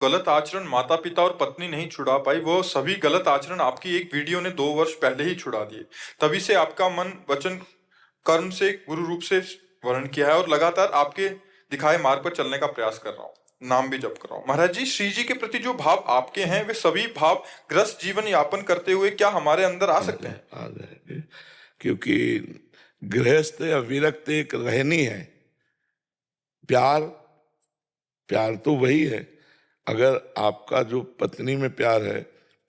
गलत आचरण माता पिता और पत्नी नहीं छुड़ा पाई, वो सभी गलत आचरण आपकी एक वीडियो ने 2 वर्ष पहले ही छुड़ा दिए। तभी से आपका मन वचन कर्म से गुरु रूप से वर्ण किया है और लगातार आपके दिखाए मार्ग पर चलने का प्रयास कर रहा हूँ, नाम भी जप कर रहा हूँ। महाराज जी, श्री जी के प्रति जो भाव आपके हैं वे सभी भाव ग्रस्त जीवन यापन करते हुए क्या हमारे अंदर आ सकते हैं? आ जाएंगे, क्योंकि गृहस्थ या विरक्त एक रहनी है। प्यार प्यार तो वही है। अगर आपका जो पत्नी में प्यार है,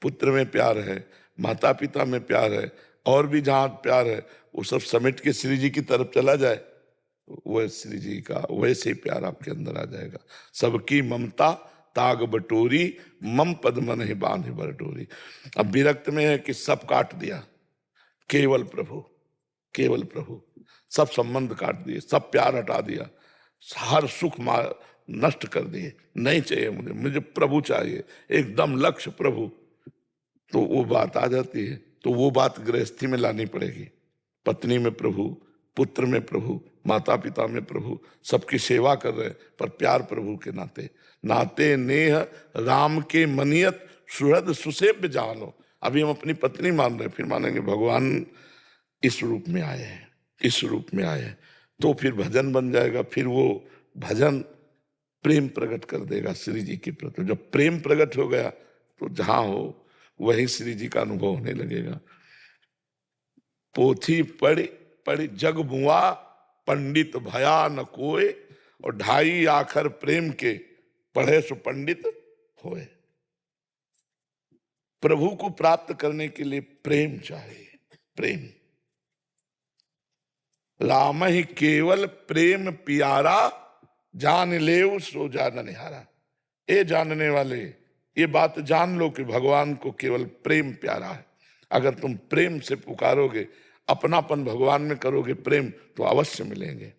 पुत्र में प्यार है, माता पिता में प्यार है, और भी जहां प्यार है, वो सब समेट के श्री जी की तरफ चला जाए, वह श्री जी का वैसे ही प्यार आपके अंदर आ जाएगा। सबकी ममता ताग बटोरी, मम पद मन ही बांध बटोरी। अब विरक्त में है कि सब काट दिया, केवल प्रभु, केवल प्रभु, सब संबंध काट दिए, सब प्यार हटा दिया, हर सुख नष्ट कर दिए। नहीं चाहिए मुझे, मुझे प्रभु चाहिए, एकदम लक्ष्य प्रभु। तो वो बात आ जाती है। तो वो बात गृहस्थी में लानी पड़ेगी। पत्नी में प्रभु, पुत्र में प्रभु, माता पिता में प्रभु, सबकी सेवा कर रहे हैं, पर प्यार प्रभु के नाते। नाते नेह राम के मनियत सुहृद सुसेव्य जानो। अभी हम अपनी पत्नी मान रहे हैं, फिर मानेंगे भगवान इस रूप में आए हैं, इस रूप में आए हैं, तो फिर भजन बन जाएगा। फिर वो भजन प्रेम प्रकट कर देगा श्री जी के प्रति। जब प्रेम प्रकट हो गया तो जहां हो वही श्री जी का अनुभव होने लगेगा। पोथी पढ़ी पढ़ी जग मुआ, पंडित भया न कोय, और 2.5 आखर प्रेम के, पढ़े सो पंडित होए। प्रभु को प्राप्त करने के लिए प्रेम चाहिए, प्रेम। राम ही केवल प्रेम पियारा, जान लेव सो जान निहारा। ए जानने वाले, ये बात जान लो कि भगवान को केवल प्रेम प्यारा है। अगर तुम प्रेम से पुकारोगे, अपनापन भगवान में करोगे प्रेम, तो अवश्य मिलेंगे।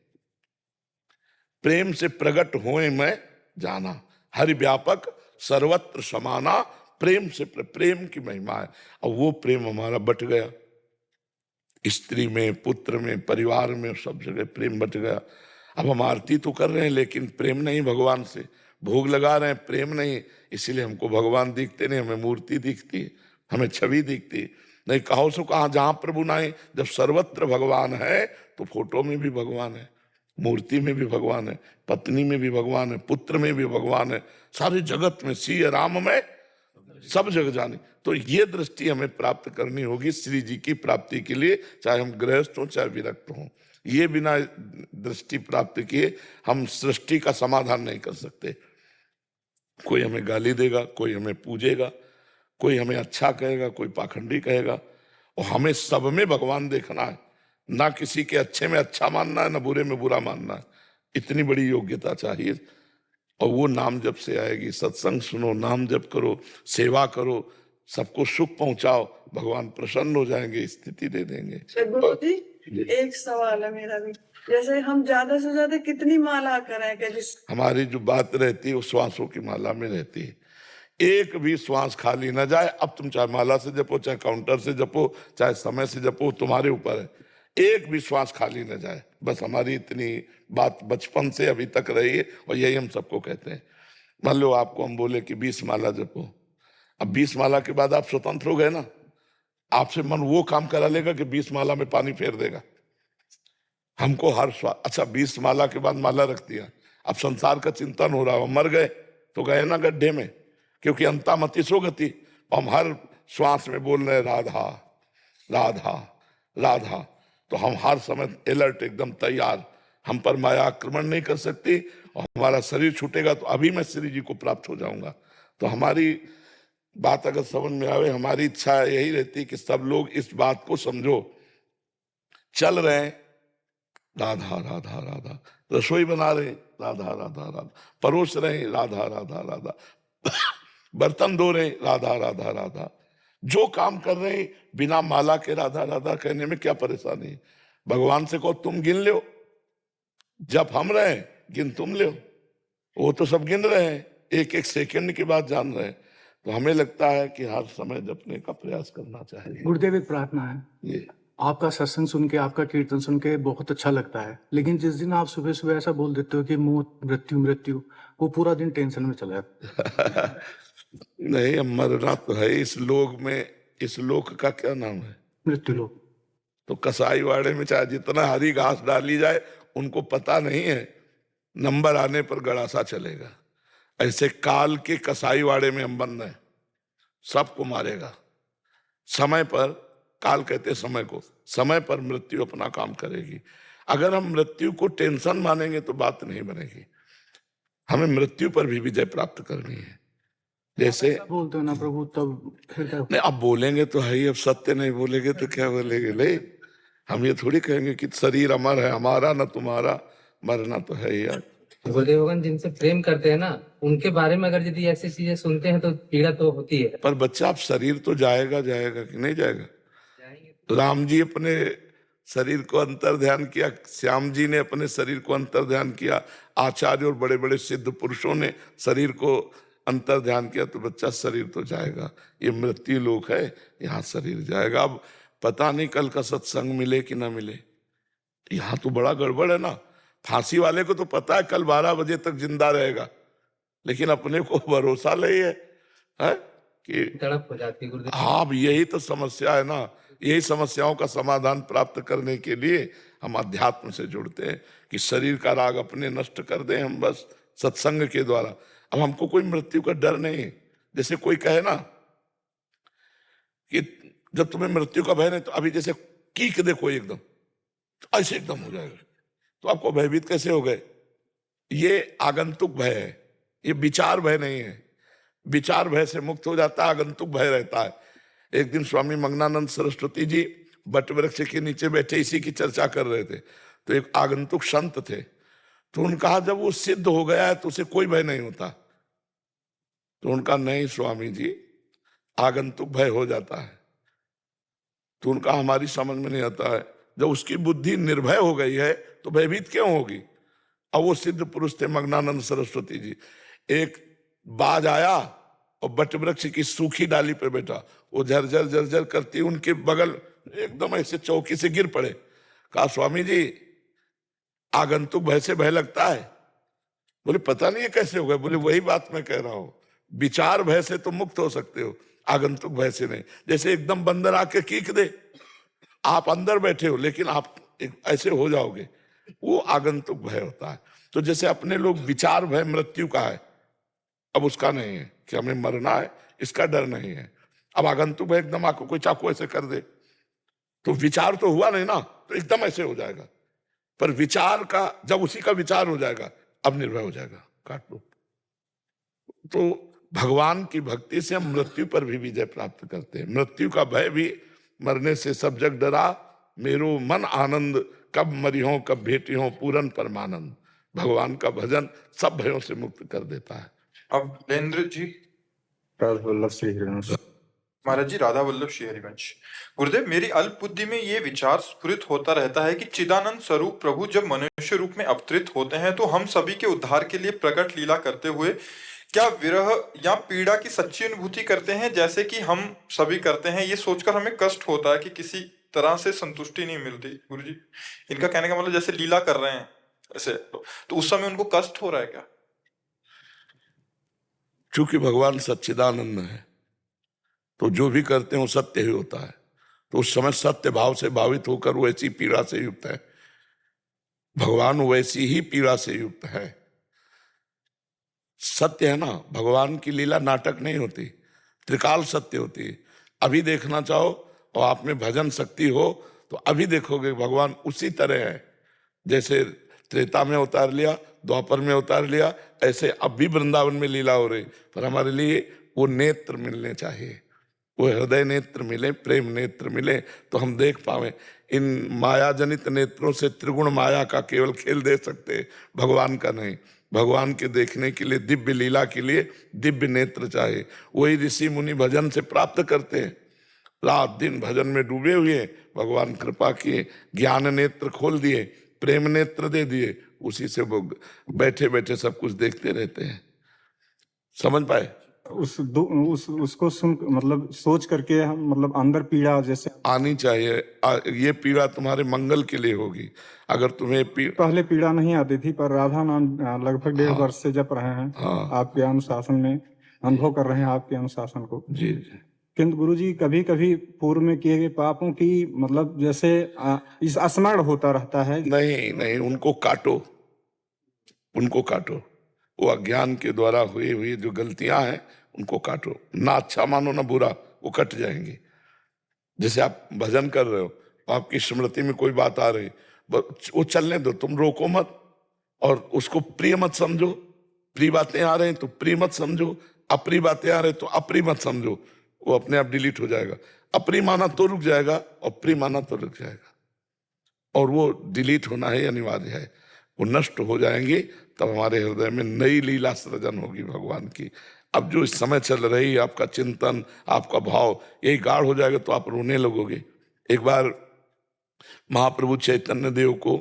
प्रेम से प्रकट होए मैं जाना, हरि व्यापक सर्वत्र समाना। प्रेम से प्रेम की महिमा है, और वो प्रेम हमारा बट गया। स्त्री में, पुत्र में, परिवार में, सब जगह प्रेम बट गया। अब हम आरती तो कर रहे हैं, लेकिन प्रेम नहीं भगवान से। भोग लगा रहे हैं, प्रेम नहीं। इसीलिए हमको भगवान दिखते नहीं, हमें मूर्ति दिखती है, हमें छवि दिखती है। नहीं, कहो सो कहा, जहां प्रभु नहीं। जब सर्वत्र भगवान है तो फोटो में भी भगवान है, मूर्ति में भी भगवान है, पत्नी में भी भगवान है, पुत्र में भी भगवान है, सारे जगत में, सिय राम में सब जग जाने। तो ये दृष्टि हमें प्राप्त करनी होगी श्री जी की प्राप्ति के लिए, चाहे हम गृहस्थ हों चाहे विरक्त हों। ये बिना दृष्टि प्राप्त किए हम सृष्टि का समाधान नहीं कर सकते। कोई हमें गाली देगा, कोई हमें पूजेगा, कोई हमें अच्छा कहेगा, कोई पाखंडी कहेगा, और हमें सब में भगवान देखना है। ना किसी के अच्छे में अच्छा मानना है, ना बुरे में बुरा मानना है। इतनी बड़ी योग्यता चाहिए। और वो नाम जप से आएगी। सत्संग सुनो, नाम जप करो, सेवा करो, सबको सुख पहुंचाओ, भगवान प्रसन्न हो जाएंगे, स्थिति दे देंगे। गुरु जी, एक सवाल है मेरा भी। जैसे हम ज्यादा से ज्यादा कितनी माला करें कि हमारी जो बात रहती है वो श्वासों की माला में रहती है। एक भी श्वास खाली ना जाए। अब तुम चाहे माला से जपो, चाहे काउंटर से जपो, चाहे समय से जपो, तुम्हारे ऊपर है। एक भी श्वास खाली न जाए, बस हमारी इतनी बात बचपन से अभी तक रही है, और यही हम सबको कहते हैं। मान लो आपको हम बोले कि 20 माला जपो, अब 20 माला के बाद आप स्वतंत्र हो गए ना, आपसे मन वो काम करा लेगा कि 20 माला में पानी फेर देगा। हमको हर अच्छा 20 माला के बाद माला रख दिया, अब संसार का चिंतन हो रहा, मर गए तो गए ना गड्ढे में, क्योंकि अंता मति सो गति। हम हर श्वास में बोल रहे राधा राधा राधा, तो हम हर समय अलर्ट, एकदम तैयार। हम पर माया आक्रमण नहीं कर सकती, और हमारा शरीर छूटेगा तो अभी मैं श्री जी को प्राप्त हो जाऊंगा। तो हमारी बात अगर समझ में आवे, हमारी इच्छा यही रहती है कि सब लोग इस बात को समझो। चल रहे हैं राधा राधा राधा, रसोई बना रहे राधा राधा राधा, परोस रहे राधा राधा राधा, बर्तन धो रहे राधा राधा राधा, जो काम कर रहे हैं बिना माला के राधा राधा कहने में क्या परेशानी है। भगवान से कहो तुम गिन लो, जब हम रहे गिन तुम लो। वो तो सब गिन रहे हैं, एक एक सेकंड की बात जान रहे हैं। तो हमें लगता है कि हर समय जपने का प्रयास करना चाहिए। गुरुदेव, एक प्रार्थना है। ये आपका सत्संग सुन के, आपका कीर्तन सुन के बहुत अच्छा लगता है, लेकिन जिस दिन आप सुबह सुबह ऐसा बोल देते हो कि मौत मृत्यु मृत्यु, वो पूरा दिन टेंशन में चला जाता है। नहीं, अब मरना तो है इस लोक में। इस लोक का क्या नाम है? मृत्यु लोक। तो कसाई वाड़े में चाहे जितना हरी घास डाली जाए, उनको पता नहीं है नंबर आने पर गड़ासा चलेगा। ऐसे काल के कसाई वाड़े में हम बंद हैं, सबको मारेगा समय पर। काल कहते समय को, समय पर मृत्यु अपना काम करेगी। अगर हम मृत्यु को टेंशन मानेंगे तो बात नहीं बनेगी। हमें मृत्यु पर भी विजय प्राप्त करनी है। जैसे बोलते हो ना प्रभु, तब फिर क्या? नहीं, अब बोलेंगे तो है ही। अब सत्य नहीं बोलेंगे तो क्या बोलेंगे? नहीं, हम ये थोड़ी कहेंगे कि शरीर अमर है, हमारा न तुम्हारा, मरना तो है ही यार। गुरुदेव भगवान जिनसे प्रेम करते हैं ना, उनके बारे में अगर यदि ऐसी चीजें सुनते हैं तो पीड़ा तो होती है। पर बच्चा, अब शरीर तो जाएगा जाएगा कि नहीं जाएगा? राम जी अपने शरीर को अंतर ध्यान किया, श्याम जी ने अपने शरीर को अंतर ध्यान किया, आचार्य और बड़े बड़े सिद्ध पुरुषों ने शरीर को अंतर ध्यान किया। तो बच्चा, शरीर तो जाएगा, ये मृत्यु लोक है, यहाँ शरीर जाएगा। अब पता नहीं कल का सत्संग मिले कि ना मिले। यहाँ तो बड़ा गड़बड़ है ना। फांसी वाले को तो पता है कल 12 बजे तक जिंदा रहेगा, लेकिन अपने को भरोसा नहीं है कि तड़प हो जाती है गुरुदेव। हाँ, अब यही तो समस्या है ना। यही समस्याओं का समाधान प्राप्त करने के लिए हम अध्यात्म से जुड़ते हैं कि शरीर का राग अपने नष्ट कर दें हम बस सत्संग के द्वारा। अब हमको कोई मृत्यु का डर नहीं है। जैसे कोई कहे ना कि जब तुम्हें मृत्यु का भय नहीं, तो अभी जैसे कीक देखो एकदम, तो ऐसे एकदम हो जाएगा, तो आपको भयभीत कैसे हो गए? ये आगंतुक भय है, ये विचार भय नहीं है। विचार भय से मुक्त हो जाता है, आगंतुक भय रहता है। एक दिन स्वामी मंगनानंद सरस्वती जी बट वृक्ष के नीचे बैठे इसी की चर्चा कर रहे थे। तो एक आगंतुक संत थे, तो उन्होंने कहा जब वो सिद्ध हो गया है तो उसे कोई भय नहीं होता। तो उनका नहीं स्वामी जी, आगंतुक भय हो जाता है। तो उनका हमारी समझ में नहीं आता है, जब उसकी बुद्धि निर्भय हो गई है तो भयभीत क्यों होगी? अब वो सिद्ध पुरुष थे मंगनानंद सरस्वती जी। एक बाज आया और बट वृक्ष की सूखी डाली पे बैठा, वो झरझर झरझर करती उनके बगल एकदम ऐसे चौकी से गिर पड़े। कहा स्वामी जी, आगंतुक भय से भय लगता है? बोले पता नहीं है कैसे हो गए। बोले वही बात मैं कह रहा हूं, विचार भय से तो मुक्त हो सकते हो, आगंतुक भय से नहीं। जैसे एकदम बंदर आके कीक दे, आप अंदर बैठे हो लेकिन आप ऐसे हो जाओगे, वो आगंतुक भय होता है। तो जैसे अपने लोग विचार भय मृत्यु का है, अब उसका नहीं है कि हमें मरना है, इसका डर नहीं है। अब आगंतुक भय एकदम आपको कोई चाकू ऐसे कर दे तो विचार तो हुआ नहीं ना, तो एकदम ऐसे हो जाएगा। पर विचार का जब उसी का विचार हो जाएगा, अब निर्भय हो जाएगा, काट लो। तो भगवान की भक्ति से हम मृत्यु पर भी विजय प्राप्त करते हैं। मृत्यु का भय भी, मरने से सब जग डरा, मेरो मन आनंद, कब मरी हो कब भेटी हो पूरन परमानंद। भगवान का भजन सब भयों से मुक्त कर देता है। अब लेंद्र जी। राधा वल्लभ श्री हरिवंश। महाराज जी, राधा वल्लभ श्री हरिवंश। गुरुदेव, मेरी अल्प बुद्धि में ये विचार स्फुरित होता रहता है कि चिदानंद स्वरूप प्रभु जब मनुष्य रूप में अवतरित होते हैं तो हम सभी के उद्धार के लिए प्रकट लीला करते हुए क्या विरह या पीड़ा की सच्ची अनुभूति करते हैं, जैसे कि हम सभी करते हैं? ये सोचकर हमें कष्ट होता है कि किसी तरह से संतुष्टि नहीं मिलती। गुरु जी, इनका कहने का मतलब जैसे लीला कर रहे हैं ऐसे, तो उस समय उनको कष्ट हो रहा है क्या? चूंकि भगवान सच्चिदानंद है तो जो भी करते हैं वो सत्य ही होता है। तो उस समय सत्य भाव से भावित होकर वो ऐसी पीड़ा से युक्त है। भगवान वैसी ही पीड़ा से युक्त है। सत्य है ना, भगवान की लीला नाटक नहीं होती, त्रिकाल सत्य होती है। अभी देखना चाहो और आप में भजन शक्ति हो तो अभी देखोगे भगवान उसी तरह है जैसे त्रेता में उतार लिया, द्वापर में उतार लिया, ऐसे अब भी वृंदावन में लीला हो रही। पर हमारे लिए वो नेत्र मिलने चाहिए, वो हृदय नेत्र मिले, प्रेम नेत्र मिले तो हम देख पावे। इन माया जनित नेत्रों से त्रिगुण माया का केवल खेल दे सकते, भगवान का नहीं। भगवान के देखने के लिए, दिव्य लीला के लिए दिव्य नेत्र चाहिए। वही ऋषि मुनि भजन से प्राप्त करते हैं, रात दिन भजन में डूबे हुए। भगवान कृपा किए, ज्ञान नेत्र खोल दिए, प्रेम नेत्र दे दिए, उसी से वो बैठे बैठे सब कुछ देखते रहते हैं। समझ पाए? उसको सुन मतलब सोच करके हम मतलब अंदर पीड़ा जैसे आनी चाहिए। ये पीड़ा तुम्हारे मंगल के लिए होगी। अगर तुम्हें पहले पीड़ा नहीं आती थी, पर राधा नाम लगभग 1.5 वर्ष से जप रहे हैं। हाँ। आपके अनुशासन में अनुभव कर रहे हैं आपके अनुशासन को। जी जी। किंतु गुरुजी कभी कभी पूर्व में किए गए पापों की मतलब जैसे इस स्मरण होता रहता है। नहीं नहीं, उनको काटो, उनको काटो। वो अज्ञान के द्वारा हुई हुई जो गलतियां हैं उनको काटो। ना अच्छा मानो ना बुरा, वो कट जाएंगी। जैसे आप भजन कर रहे हो, आपकी स्मृति में कोई बात आ रही, वो चलने दो, तुम रोको मत और उसको प्रिय मत समझो। प्रिय बातें आ रही तो प्रिय मत समझो, अप्रिय बातें आ रही तो अप्रिय मत समझो। वो अपने आप डिलीट हो जाएगा। अप्रिय माना तो रुक जाएगा और प्रिय माना तो रुक जाएगा, और वो डिलीट होना ही अनिवार्य है। वो नष्ट हो जाएंगे, तब हमारे हृदय में नई लीला सृजन होगी भगवान की। अब जो इस समय चल रही आपका चिंतन, आपका भाव यही गाढ़ हो जाएगा तो आप रोने लगोगे। एक बार महाप्रभु चैतन्य देव को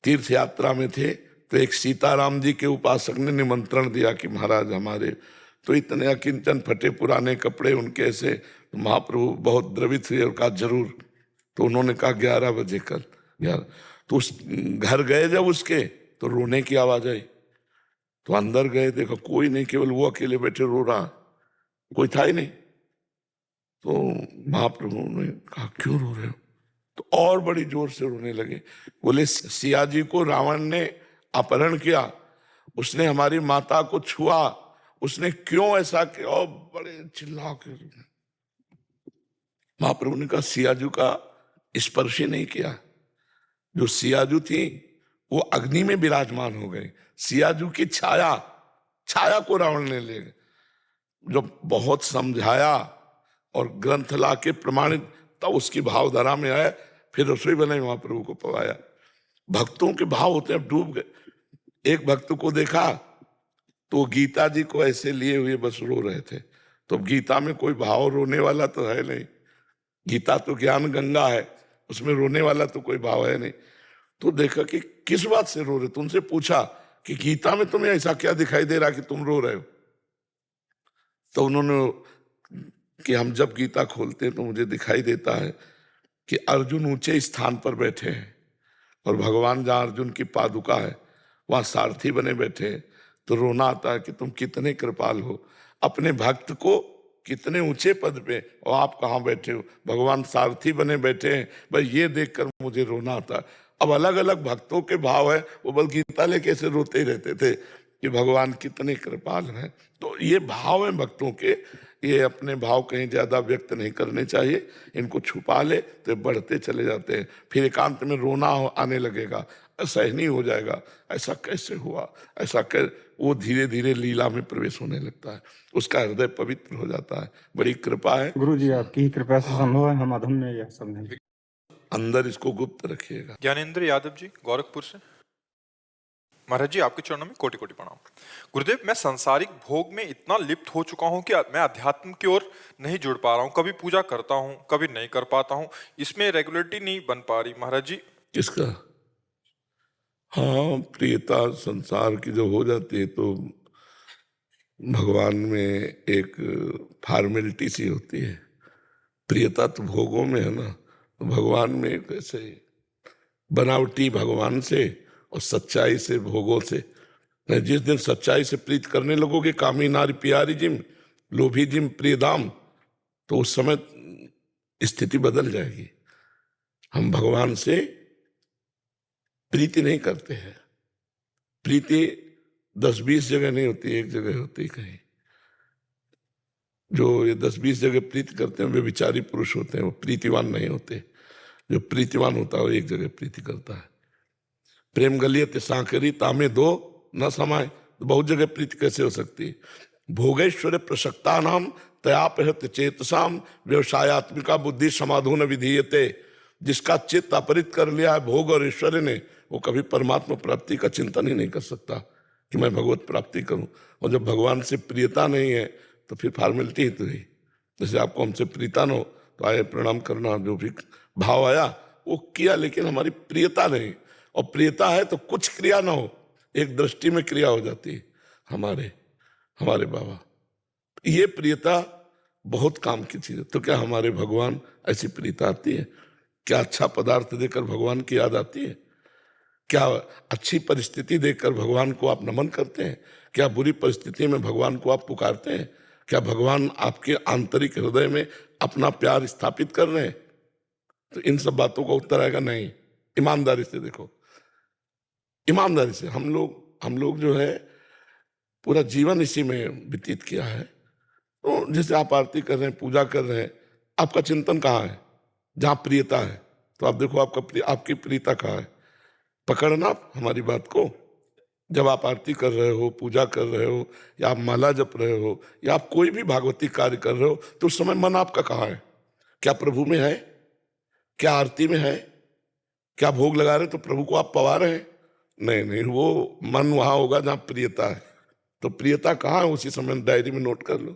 तीर्थ यात्रा में थे, तो एक सीताराम जी के उपासक ने निमंत्रण दिया कि महाराज हमारे, तो इतने अकिंचन फटे पुराने कपड़े उनके ऐसे, तो महाप्रभु बहुत द्रवित हुए और कहा जरूर। तो उन्होंने कहा 11 बजे कल 11। तो उस घर गए जब उसके, तो रोने की आवाज आई। तो अंदर गए, देखा कोई नहीं, केवल वो अकेले बैठे रो रहा, कोई था ही नहीं। तो महाप्रभु ने कहा क्यों रो रहे हो? तो और बड़ी जोर से रोने लगे। बोले सिया जी को रावण ने अपहरण किया, उसने हमारी माता को छुआ, उसने क्यों ऐसा किया? और बड़े चिल्ला के महाप्रभु ने कहा सियाजू का स्पर्श ही नहीं किया। जो सियाजू थी वो अग्नि में विराजमान हो गई। सियाजू की छाया को रावण ने ले, जब बहुत समझाया और ग्रंथ ला के प्रमाणित, तब उसकी भावधारा में आया। फिर रसोई बनाई, महाप्रभु को पवाया। भक्तों के भाव होते हैं, डूब गए। एक भक्त को देखा तो गीता जी को ऐसे लिए हुए बस रो रहे थे। तो गीता में कोई भाव रोने वाला तो है नहीं, गीता तो ज्ञान गंगा है, उसमें रोने वाला तो कोई भाव है नहीं। तो देखा कि किस बात से रो रहे, तो उनसे पूछा कि गीता में तुम्हें ऐसा क्या दिखाई दे रहा कि तुम रो रहे हो? तो उन्होंने कि हम जब गीता खोलते हैं तो मुझे दिखाई देता है कि अर्जुन ऊंचे स्थान पर बैठे हैं और भगवान जहाँ अर्जुन की पादुका है वहां सारथी बने बैठे हैं। तो रोना आता है कि तुम कितने कृपाल हो, अपने भक्त को कितने ऊंचे पद पे, और आप कहाँ बैठे हो, भगवान सारथी बने बैठे हैं। भाई ये देखकर मुझे रोना आता है। अब अलग अलग भक्तों के भाव है, वो बल गीता लेके ऐसे रोते ही रहते थे कि भगवान कितने कृपाल हैं। तो ये भाव है भक्तों के, ये अपने भाव कहीं ज्यादा व्यक्त नहीं करने चाहिए। इनको छुपा ले तो बढ़ते चले जाते हैं, फिर एकांत में रोना आने लगेगा, असहनीय हो जाएगा। ऐसा कैसे हुआ, ऐसा वो धीरे धीरे लीला में प्रवेश होने लगता है, उसका हृदय पवित्र हो जाता है। बड़ी कृपा है गुरु जी, आपकी ही कृपा से संभव है, हम अधम में यह सब नहीं। अंदर इसको गुप्त रखिएगा। ज्ञानेंद्र यादव जी गोरखपुर से। महाराज जी आपके चरणों में कोटि कोटि प्रणाम। गुरुदेव, मैं सांसारिक भोग में इतना लिप्त हो चुका हूं कि मैं अध्यात्म की ओर नहीं जुड़ पा रहा हूं। कभी पूजा करता हूं, कभी नहीं कर पाता हूं, इसमें रेगुलरिटी नहीं बन पा रही महाराज जी। किसका? हाँ, प्रियता संसार की जो हो जाती है तो भगवान में एक फॉर्मेलिटी सी होती है। प्रियता तो भोगों में है ना, तो भगवान में कैसे बनावटी भगवान से और सच्चाई से भोगों से। जिस दिन सच्चाई से प्रीत करने लगोगे, कामी नारी प्यारी जिम, लोभी जिम प्रिय दाम, तो उस समय स्थिति बदल जाएगी। हम भगवान से प्रीति नहीं करते हैं। प्रीति 10-20 जगह नहीं होती, एक जगह होती कहीं। जो ये 10-20 जगह प्रीति करते हैं वे विचारी पुरुष होते हैं, वो प्रीतिवान नहीं होते। जो प्रीतिवान होता है वो एक जगह प्रीति करता है। प्रेम गलियत सांकरी तामे दो न समाए, तो बहुत जगह प्रीति कैसे हो सकती है? भोगेश्वर प्रसक्ता नाम तयापहत चेतसाम व्यवसायत्मिका बुद्धि समाधून विधीयते। जिसका चित्त अपहृत कर लिया है भोग और ऐश्वर्य ने, वो कभी परमात्मा प्राप्ति का चिंतन ही नहीं कर सकता कि मैं भगवत प्राप्ति करूं। और जब भगवान से प्रियता नहीं है तो फिर फॉर्मेलिटी ही तो है। जैसे आपको हमसे प्रीता न हो तो आए प्रणाम करना, जो भी भाव आया वो किया, लेकिन हमारी प्रियता नहीं। और प्रियता है तो कुछ क्रिया ना हो, एक दृष्टि में क्रिया हो जाती है। हमारे बाबा ये प्रियता बहुत काम की चीज है। तो क्या हमारे भगवान ऐसी प्रियता आती है? क्या अच्छा पदार्थ देकर भगवान की याद आती है? क्या अच्छी परिस्थिति देखकर भगवान को आप नमन करते हैं? क्या बुरी परिस्थिति में भगवान को आप पुकारते हैं? क्या भगवान आपके आंतरिक हृदय में अपना प्यार स्थापित कर रहे हैं? तो इन सब बातों का उत्तर आएगा नहीं। ईमानदारी से देखो, ईमानदारी से हम लोग जो है पूरा जीवन इसी में व्यतीत किया है। तो जैसे आप आरती कर रहे हैं, पूजा कर रहे हैं, आपका चिंतन कहाँ है? जहाँ प्रियता है। तो आप देखो आपकी प्रियता कहाँ है। पकड़ना हमारी बात को। जब आप आरती कर रहे हो, पूजा कर रहे हो, या आप माला जप रहे हो, या आप कोई भी भागवती कार्य कर रहे हो, तो उस समय मन आपका कहाँ है? क्या प्रभु में है? क्या आरती में है? क्या भोग लगा रहे तो प्रभु को आप पवा रहे हैं? नहीं, वो मन वहां होगा जहां प्रियता है। तो प्रियता कहाँ है? उसी समय डायरी में नोट कर लो।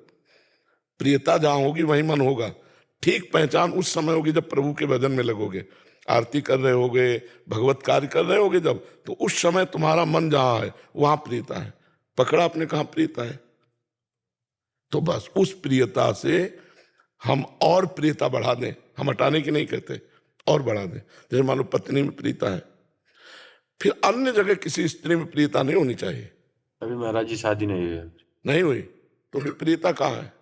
प्रियता जहां होगी वहीं मन होगा। ठीक पहचान उस समय होगी जब प्रभु के भजन में लगोगे, आरती कर रहे होगे, भगवत कार्य कर रहे होगे जब, तो उस समय तुम्हारा मन जहां है वहां प्रियता है। पकड़ा आपने कहां प्रियता है? तो बस उस प्रियता से हम और प्रियता बढ़ा दें। हम हटाने की नहीं कहते, और बढ़ा दें। जैसे मान लो पत्नी में प्रियता है, फिर अन्य जगह किसी स्त्री में प्रियता नहीं होनी चाहिए। अभी महाराज जी शादी नहीं हुई है। नहीं हुई तो फिर प्रियता कहाँ है?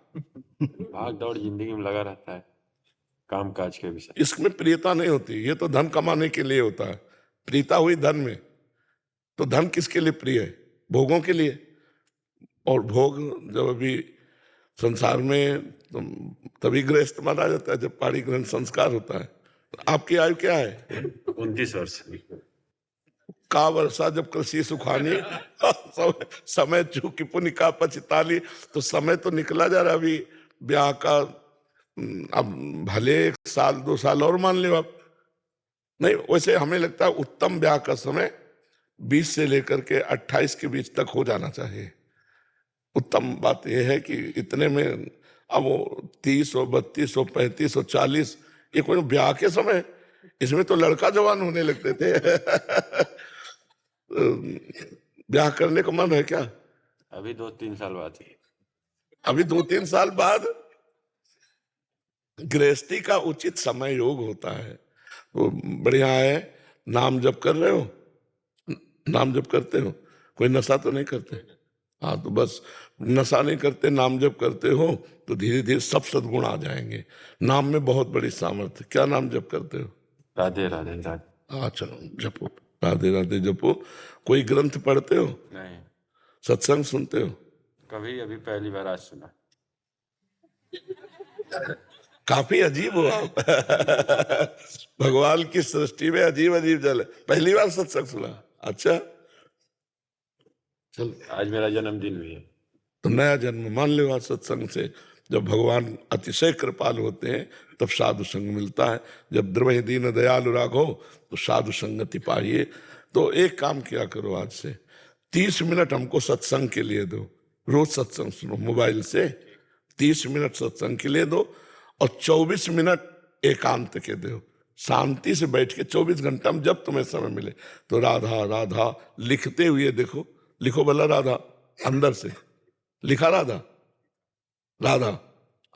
भाग दौड़ जिंदगी में लगा रहता है, काम काज के विषय। इसमें प्रियता नहीं होती। ये तो धन कमाने के लिए होता है। प्रियता हुई धन में। तो धन किसके लिए प्रिय है? भोगों के लिए। और भोग जब अभी संसार में तो तभी गृहस्थ माना जाता है जब पाणी ग्रहण संस्कार होता है। आपकी आयु क्या है? 29 वर्ष। का वर्षा जब कृषि सुखानी समय चूकी पुण्य का पछताली। तो समय तो निकला जा रहा। अभी ब्याह का अब भले 1 साल 2 साल और मान लो आप। नहीं, वैसे हमें लगता है उत्तम ब्याह का समय 20 से लेकर के 28 के बीच तक हो जाना चाहिए। उत्तम बात यह है कि इतने में अब वो 30 हो, 32 हो, 35 हो, 40, ये कोई ब्याह के समय, इसमें तो लड़का जवान होने लगते थे। ब्याह करने का मन है क्या? अभी 2-3 साल बाद ही। अभी 2-3 साल बाद गृहस्थी का उचित समय योग होता है। तो बढ़िया है। नाम जप कर रहे हो, नाम जप करते हो, कोई नशा तो नहीं करते? हाँ, तो बस नशा नहीं करते, नाम जप करते हो तो धीरे धीरे सब सद्गुण आ जाएंगे। नाम में बहुत बड़ी सामर्थ्य। क्या नाम जप करते हो? राधे राधे राधे। हाँ, चलो जपो, राधे राधे जपो। कोई ग्रंथ पढ़ते हो? नहीं, सत्संग सुनते हो? कभी अभी पहली बार आज सुना। काफी अजीब हो आप। भगवान की सृष्टि में अजीब अजीब जल है। पहली बार सत्संग सुना? अच्छा, चलो आज मेरा जन्मदिन भी है। तो नया जन्म मान लो। आज सत्संग से जब भगवान अतिशय कृपाल होते हैं तब साधु संग मिलता है। जब द्रवहि दीन दयालु राघो तो साधु संगति पाइए। तो एक काम किया करो, आज से 30 मिनट हमको सत्संग के लिए दो। रोज सत्संग सुनो मोबाइल से। 30 मिनट सत्संग के लिए दो और 24 मिनट एकांत के दो। शांति से बैठ के 24 घंटा में जब तुम्हें समय मिले तो राधा राधा लिखते हुए देखो। लिखो भला राधा, अंदर से लिखा राधा, राधा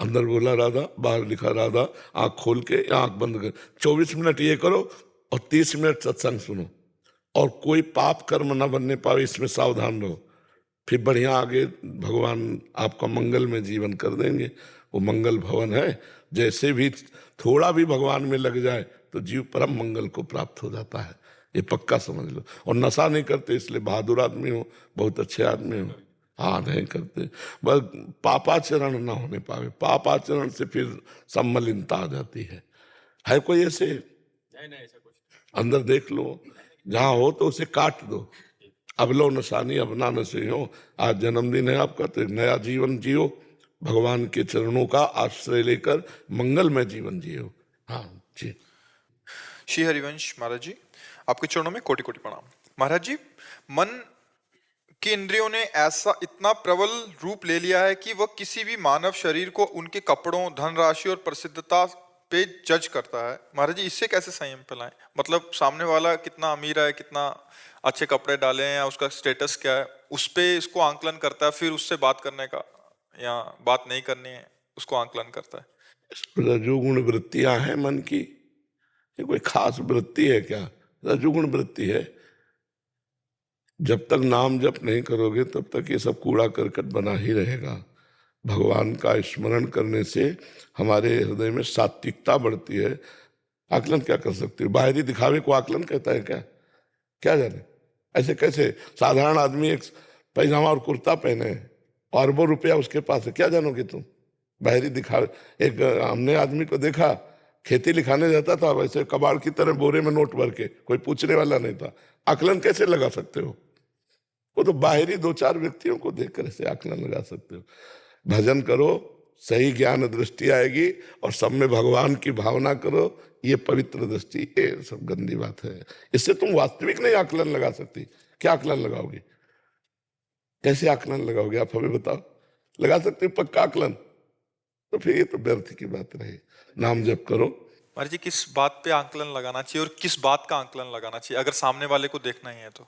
अंदर बोला राधा, बाहर लिखा राधा। आंख खोल के या आंख बंद कर 24 मिनट ये करो और 30 मिनट सत्संग सुनो। और कोई पाप कर्म न बनने पावे, इसमें सावधान रहो। फिर बढ़िया आगे भगवान आपका मंगल में जीवन कर देंगे। वो मंगल भवन है। जैसे भी थोड़ा भी भगवान में लग जाए तो जीव परम मंगल को प्राप्त हो जाता है। ये पक्का समझ लो। और नशा नहीं करते इसलिए बहादुर आदमी हो, बहुत अच्छे आदमी हो। हाँ, नहीं करते। बस पापाचरण ना होने पावे। पापाचरण से फिर सम्मलिनता आ जाती है कोई ऐसे? नहीं, ऐसा कुछ अंदर देख लो, जहां हो तो उसे काट दो। अब लो नशानी अब ना नशे हो। आज जन्मदिन है आपका तो एक नया जीवन जियो। भगवान के चरणों का आश्रय लेकर मंगलमय जीवन जियो। हाँ जी। श्री हरिवंश महाराज जी, आपके चरणों में कोटि कोटि प्रणाम। महाराज जी, मन की इंद्रियों ने ऐसा इतना प्रबल रूप ले लिया है कि वह किसी भी मानव शरीर को उनके कपड़ों, धनराशि और प्रसिद्धता पे जज करता है। महाराज जी, इससे कैसे संयम फैलाएं? मतलब सामने वाला कितना अमीर है, कितना अच्छे कपड़े डाले हैं, उसका स्टेटस क्या है, उस पे इसको आंकलन करता है, फिर उससे बात करने का या बात नहीं करनी है उसको आंकलन करता है। रजोगुण वृत्तियां हैं मन की, ये कोई खास वृत्ति है क्या? रजोगुण वृत्ति है। जब तक नाम जप नहीं करोगे तब तक ये सब कूड़ा करकट बना ही रहेगा। भगवान का स्मरण करने से हमारे हृदय में सात्विकता बढ़ती है। आकलन क्या कर सकते हो? बाहरी दिखावे को आकलन कहता है क्या? क्या जाने ऐसे कैसे? साधारण आदमी एक पैजामा और कुर्ता पहने और अरबों रुपया उसके पास है, क्या जानोगे तुम? बाहरी दिखावे। एक हमने आदमी को देखा, खेती लिखाने जाता था, वैसे कबाड़ की तरह बोरे में नोट भर के, कोई पूछने वाला नहीं था। आकलन कैसे लगा सकते हो? वो तो बाहरी दो चार व्यक्तियों को देखकर ऐसे आकलन लगा सकते हो। भजन करो, सही ज्ञान दृष्टि आएगी, और सब में भगवान की भावना करो, ये पवित्र दृष्टि। ये सब गंदी बात है। इससे तुम वास्तविक नहीं आकलन लगा सकती। क्या आकलन लगाओगे? कैसे आकलन लगाओगे? आप हमें बताओ। लगा सकते हो पक्का आकलन? तो फिर ये तो व्यर्थ की बात रही। नाम जप करो। महाराज जी, किस बात पे आंकलन लगाना चाहिए और किस बात का आंकलन लगाना चाहिए अगर सामने वाले को देखना ही है तो?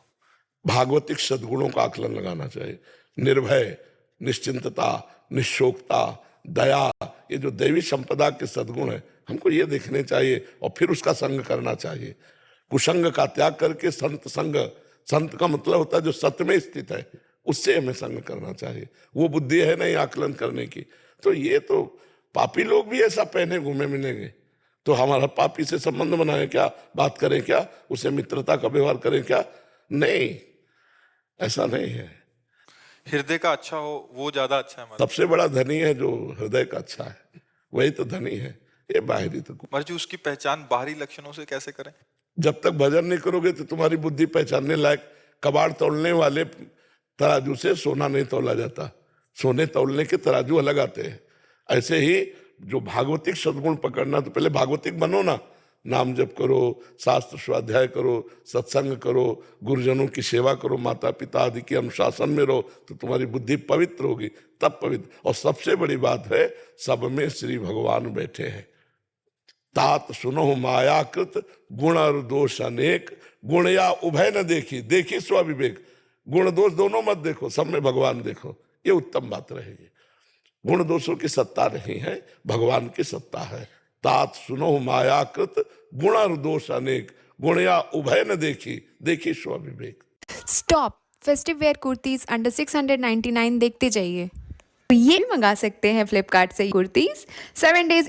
भागवतिक सद्गुणों का आकलन लगाना चाहिए। निर्भय, निश्चिंतता, निशोकता, दया, ये जो दैवी संपदा के सद्गुण है, हमको ये देखने चाहिए और फिर उसका संग करना चाहिए। कुसंग का त्याग करके संत संग, संत का मतलब होता है जो सत्य में स्थित है, उससे हमें संग करना चाहिए। वो बुद्धि है नहीं आकलन करने की। तो ये तो पापी लोग भी ऐसा पहने घूमे मिलेंगे, तो हमारा पापी से संबंध बनाए क्या? बात करें क्या? उसे मित्रता का व्यवहार करें क्या? नहीं, ऐसा नहीं है। हृदय का अच्छा हो वो ज्यादा अच्छा है। सबसे बड़ा धनी है जो हृदय का अच्छा है, वही तो धनी है। ये बाहरी तो महाराज जी, उसकी पहचान बाहरी लक्षणों से कैसे करें? जब तक भजन नहीं करोगे तो तुम्हारी बुद्धि पहचानने लायक। कबाड़ तोड़ने वाले तराजू से सोना नहीं तोला जाता, सोने तोलने के तराजू अलग आते हैं। ऐसे ही जो भागवतिक सद्गुण पकड़ना, तो पहले भागवतिक बनो ना। नाम जप करो, शास्त्र स्वाध्याय करो, सत्संग करो, गुरुजनों की सेवा करो, माता पिता आदि के अनुशासन में रहो, तो तुम्हारी बुद्धि पवित्र होगी, तब पवित्र। और सबसे बड़ी बात है, सब में श्री भगवान बैठे हैं। तात सुनो मायाकृत गुण और दोष अनेक, गुण या उभय न देखी, देखी स्वविवेक। गुण दोष दोनों मत देखो, सब में भगवान देखो, ये उत्तम बात रहेगी। गुण दोषों की सत्ता नहीं है, भगवान की सत्ता है। तात सुनो मायाकृत गुण और दोष अनेक, गुण या उभय न देखी, देखी स्वविवेक। Stop. Festive wear kurtis under 699 देखते जाइए। तो ये मंगा सकते हैं फ्लिपकार्ट से कुर्तीज 7 days